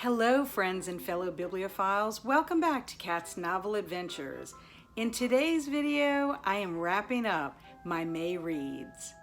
Hello friends and fellow bibliophiles, welcome back to Kat's Novel Adventures. In today's video, I am wrapping up my May reads.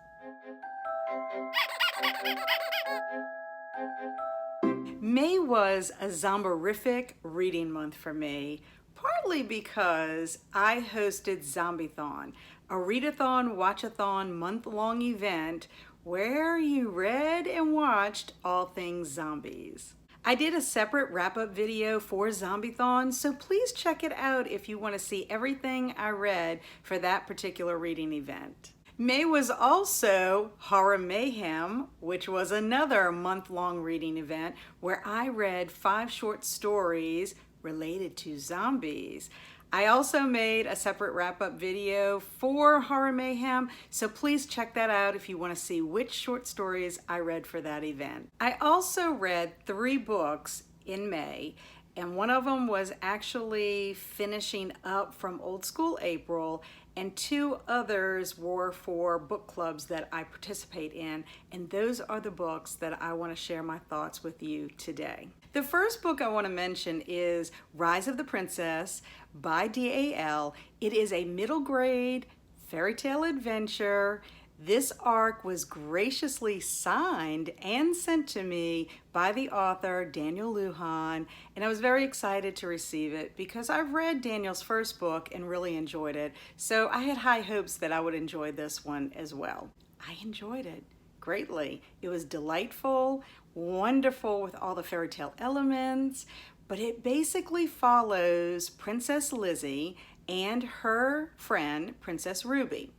May was a zomborific reading month for me, partly because I hosted Zombiethon, a readathon, watchathon, month-long event where you read and watched all things zombies. I did a separate wrap-up video for Zombiethon, so please check it out if you want to see everything I read for that particular reading event. May was also Horror Mayhem, which was another month-long reading event where I read 5 short stories related to zombies. I also made a separate wrap-up video for Horror Mayhem, so please check that out if you want to see which short stories I read for that event. I also read 3 books in May, and one of them was actually finishing up from Old School April, and 2 others were for book clubs that I participate in, and those are the books that I want to share my thoughts with you today. The first book I want to mention is Rise of the Princess by DAL. It is a middle grade fairy tale adventure. This arc was graciously signed and sent to me by the author Daniel Lujan, and I was very excited to receive it because I've read Daniel's first book and really enjoyed it, so I had high hopes that I would enjoy this one as well. I enjoyed it greatly. It was delightful, wonderful with all the fairy tale elements, but it basically follows Princess Lizzie and her friend, Princess Ruby.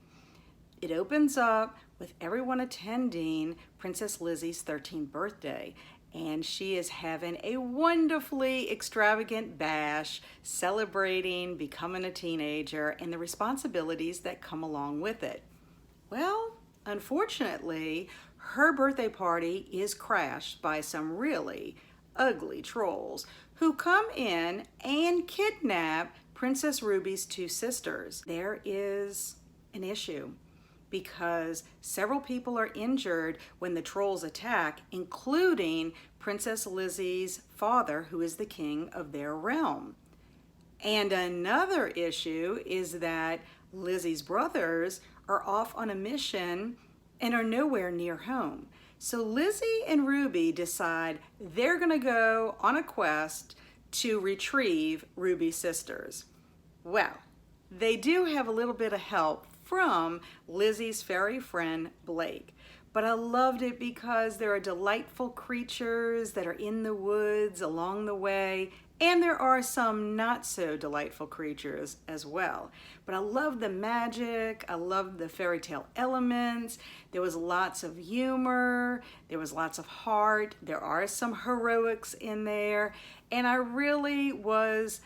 It opens up with everyone attending Princess Lizzie's 13th birthday, and she is having a wonderfully extravagant bash celebrating becoming a teenager and the responsibilities that come along with it. Well, unfortunately, her birthday party is crashed by some really ugly trolls who come in and kidnap Princess Ruby's 2 sisters. There is an issue because several people are injured when the trolls attack, including Princess Lizzie's father, who is the king of their realm. And another issue is that Lizzie's brothers are off on a mission and are nowhere near home. So Lizzie and Ruby decide they're gonna go on a quest to retrieve Ruby's sisters. Well, they do have a little bit of help from Lizzie's fairy friend Blake. But I loved it because there are delightful creatures that are in the woods along the way, and there are some not so delightful creatures as well. But I love the magic, I love the fairy tale elements, there was lots of humor, there was lots of heart, there are some heroics in there, and I really was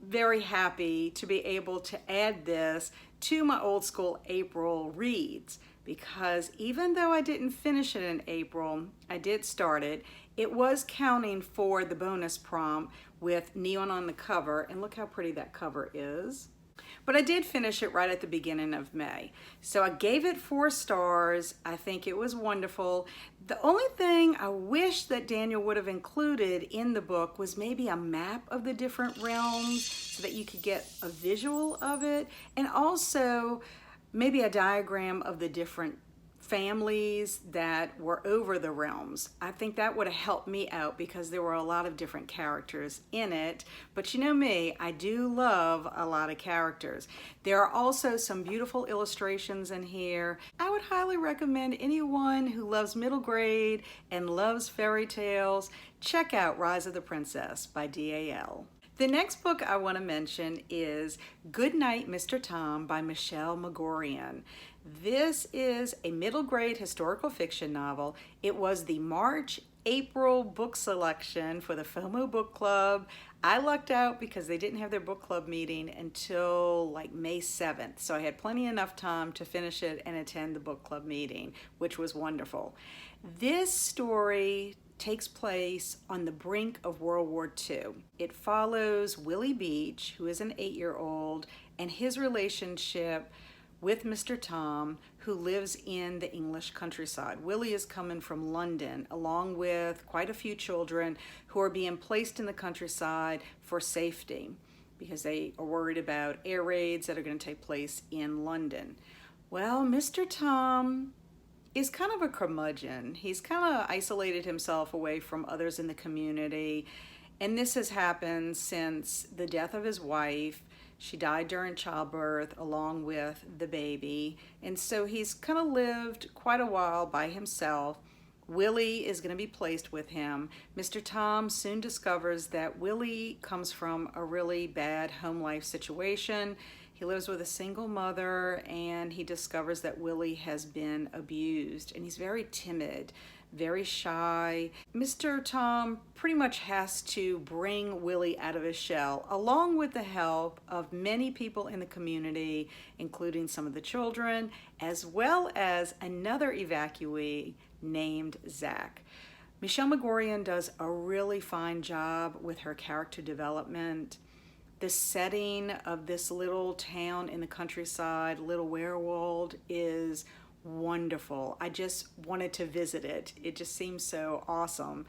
very happy to be able to add this to my Old School April reads, because even though I didn't finish it in April, I did start it. It was counting for the bonus prompt with neon on the cover, and look how pretty that cover is. But I did finish it right at the beginning of May. So I gave it 4 stars. I think it was wonderful. The only thing I wish that Daniel would have included in the book was maybe a map of the different realms so that you could get a visual of it, and also maybe a diagram of the different families that were over the realms. I think that would have helped me out because there were a lot of different characters in it. But you know me, I do love a lot of characters. There are also some beautiful illustrations in here. I would highly recommend anyone who loves middle grade and loves fairy tales, check out Rise of the Princess by DAL. The next book I want to mention is Good Night, Mr. Tom by Michelle Magorian. This is a middle grade historical fiction novel. It was the March-April book selection for the FOMO book club. I lucked out because they didn't have their book club meeting until like May 7th. So I had plenty enough time to finish it and attend the book club meeting, which was wonderful. This story takes place on the brink of World War II. It follows Willie Beach, who is an 8-year-old, and his relationship with Mr. Tom, who lives in the English countryside. Willie is coming from London, along with quite a few children who are being placed in the countryside for safety because they are worried about air raids that are going to take place in London. Well, Mr. Tom is kind of a curmudgeon. He's kind of isolated himself away from others in the community. And this has happened since the death of his wife. She died during childbirth along with the baby. And so he's kind of lived quite a while by himself. Willie is going to be placed with him. Mr. Tom soon discovers that Willie comes from a really bad home life situation. He lives with a single mother, and he discovers that Willie has been abused, and he's very timid, very shy. Mr. Tom pretty much has to bring Willie out of his shell, along with the help of many people in the community, including some of the children, as well as another evacuee named Zach. Michelle Magorian does a really fine job with her character development. The setting of this little town in the countryside, Little Werewold, is wonderful. I just wanted to visit it. It just seems so awesome.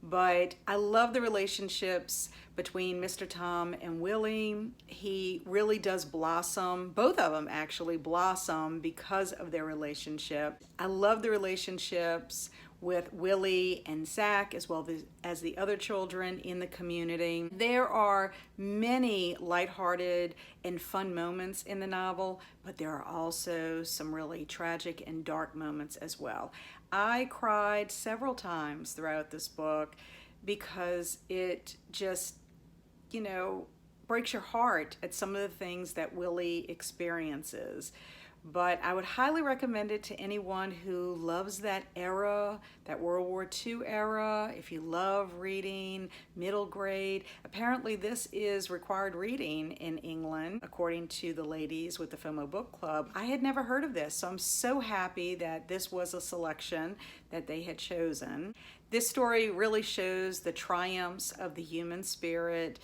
But I love the relationships between Mr. Tom and Willie. He really does blossom. Both of them actually blossom because of their relationship. I love the relationships with Willie and Zach, as well as the other children in the community. There are many lighthearted and fun moments in the novel, but there are also some really tragic and dark moments as well. I cried several times throughout this book because it just, breaks your heart at some of the things that Willie experiences. But I would highly recommend it to anyone who loves that era, that World War II era. If you love reading middle grade, apparently this is required reading in England, according to the ladies with the FOMO book club. I had never heard of this, so I'm so happy that this was a selection that they had chosen. This story really shows the triumphs of the human spirit.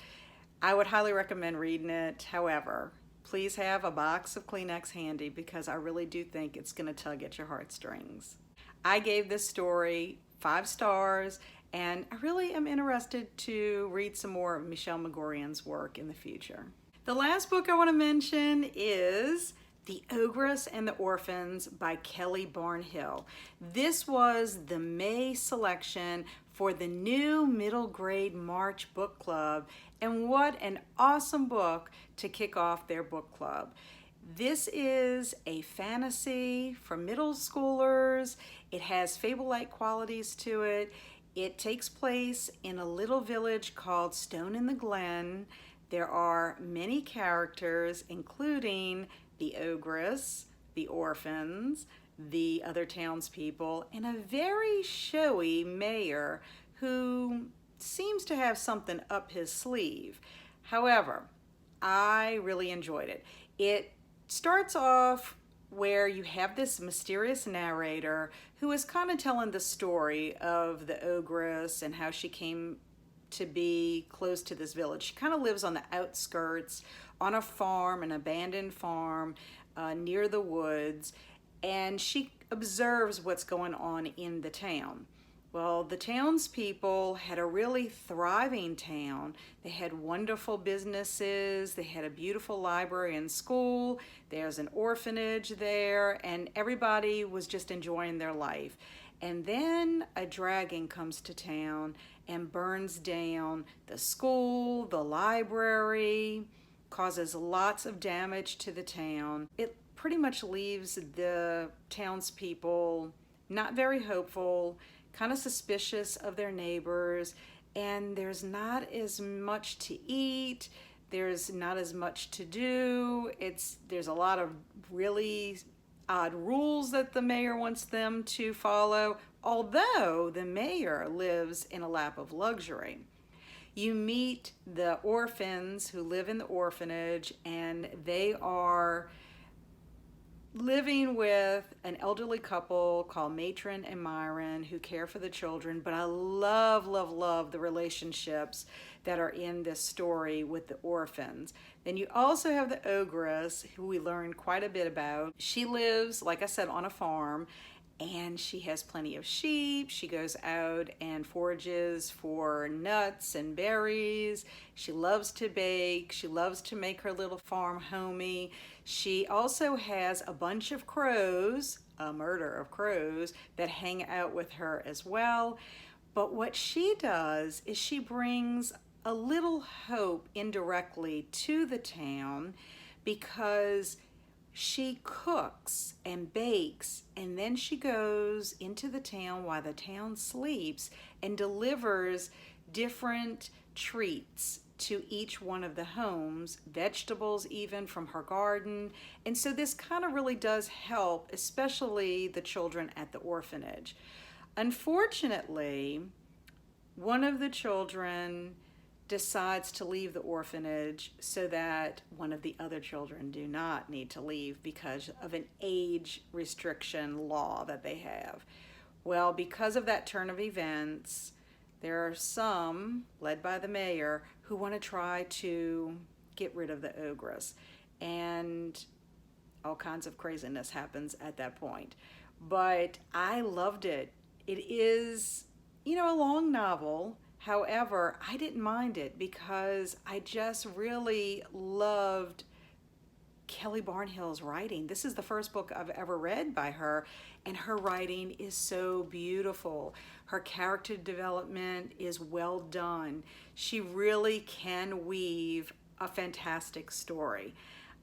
I would highly recommend reading it. However, please have a box of Kleenex handy because I really do think it's going to tug at your heartstrings. I gave this story 5 stars, and I really am interested to read some more of Michelle Magorian's work in the future. The last book I want to mention is The Ogres and the Orphans by Kelly Barnhill. This was the May selection for the new middle grade March book club, and what an awesome book to kick off their book club. This is a fantasy for middle schoolers. It has fable-like qualities to it. It takes place in a little village called Stone in the Glen. There are many characters, including the ogress, the orphans, the other townspeople, and a very showy mayor who seems to have something up his sleeve. However, I really enjoyed it. It starts off where you have this mysterious narrator who is kind of telling the story of the ogress and how she came to be close to this village. She kind of lives on the outskirts, on a farm, an abandoned farm near the woods, and she observes what's going on in the town. Well, the townspeople had a really thriving town. They had wonderful businesses, they had a beautiful library and school, there's an orphanage there, and everybody was just enjoying their life. And then a dragon comes to town and burns down the school, the library, causes lots of damage to the town. It pretty much leaves the townspeople not very hopeful, kind of suspicious of their neighbors, and there's not as much to eat, there's not as much to do. There's a lot of really odd rules that the mayor wants them to follow, although the mayor lives in a lap of luxury. You meet the orphans who live in the orphanage, and they are living with an elderly couple called Matron and Myron who care for the children, but I love, love, love the relationships that are in this story with the orphans. Then you also have the ogress, who we learned quite a bit about. She lives, like I said, on a farm, and she has plenty of sheep. She goes out and forages for nuts and berries. She loves to bake. She loves to make her little farm homey. She also has a bunch of crows, a murder of crows, that hang out with her as well. But what she does is she brings a little hope indirectly to the town, because she cooks and bakes, and then she goes into the town while the town sleeps and delivers different treats to each one of the homes, vegetables even from her garden. And so this kind of really does help, especially the children at the orphanage. Unfortunately, one of the children decides to leave the orphanage so that one of the other children do not need to leave because of an age restriction law that they have. Well, because of that turn of events, there are some, led by the mayor, who want to try to get rid of the ogress. And all kinds of craziness happens at that point. But I loved it. It is, a long novel. However, I didn't mind it because I just really loved Kelly Barnhill's writing. This is the first book I've ever read by her, and her writing is so beautiful. Her character development is well done. She really can weave a fantastic story.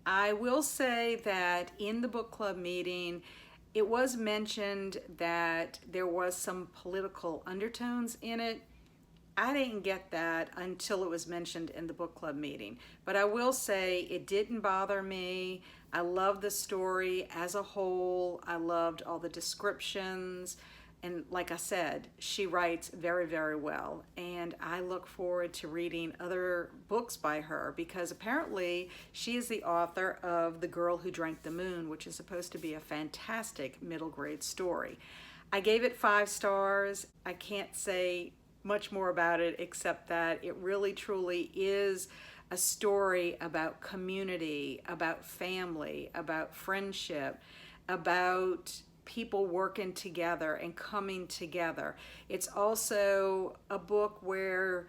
I will say that in the book club meeting, it was mentioned that there was some political undertones in it. I didn't get that until it was mentioned in the book club meeting. But I will say it didn't bother me. I loved the story as a whole. I loved all the descriptions. And like I said, she writes very, very well. And I look forward to reading other books by her, because apparently she is the author of The Girl Who Drank the Moon, which is supposed to be a fantastic middle grade story. I gave it 5 stars. I can't say much more about it except that it really truly is a story about community, about family, about friendship, about people working together and coming together. It's also a book where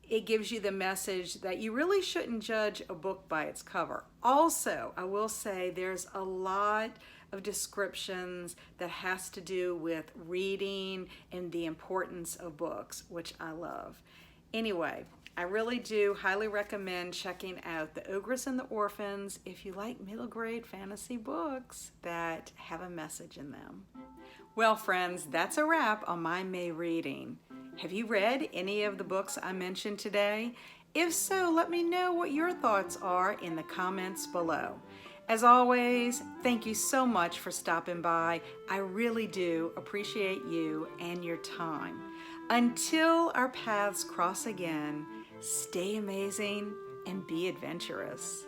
it gives you the message that you really shouldn't judge a book by its cover. Also, I will say there's a lot of descriptions that has to do with reading and the importance of books, which I love. Anyway, I really do highly recommend checking out The Ogres and the Orphans if you like middle grade fantasy books that have a message in them. Well, friends, that's a wrap on my May reading. Have you read any of the books I mentioned today? If so, let me know what your thoughts are in the comments below. As always, thank you so much for stopping by. I really do appreciate you and your time. Until our paths cross again, stay amazing and be adventurous.